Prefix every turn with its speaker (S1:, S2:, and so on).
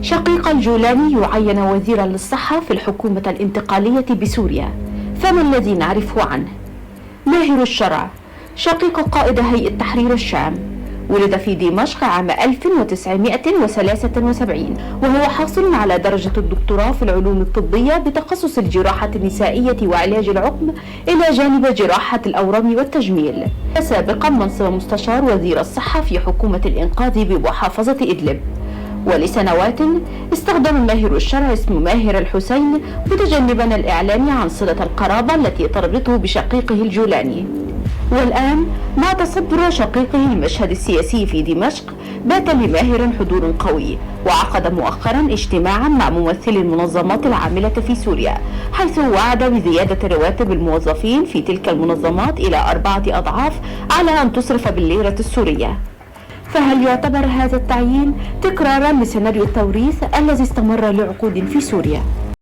S1: شقيق الجولاني يعين وزيرا للصحة في الحكومة الانتقالية بسوريا، فما الذي نعرفه عنه؟ ماهر الشرع شقيق قائد هيئة تحرير الشام، ولد في دمشق عام 1973 وهو حاصل على درجة الدكتوراه في العلوم الطبية بتخصص الجراحة النسائية وعلاج العقم إلى جانب جراحة الأورام والتجميل. سابقا منصب مستشار وزير الصحة في حكومة الإنقاذ بمحافظة إدلب. ولسنوات استخدم ماهر الشرع اسم ماهر الحسين متجنبا الإعلان عن صلة القرابة التي تربطه بشقيقه الجولاني. والآن مع تصدر شقيقه المشهد السياسي في دمشق بات لماهر حضور قوي، وعقد مؤخرا اجتماعا مع ممثلي المنظمات العاملة في سوريا، حيث وعد بزيادة رواتب الموظفين في تلك المنظمات إلى 4 أضعاف على أن تصرف بالليرة السورية. فهل يعتبر هذا التعيين تكرارا لسيناريو التوريث الذي استمر لعقود في سوريا؟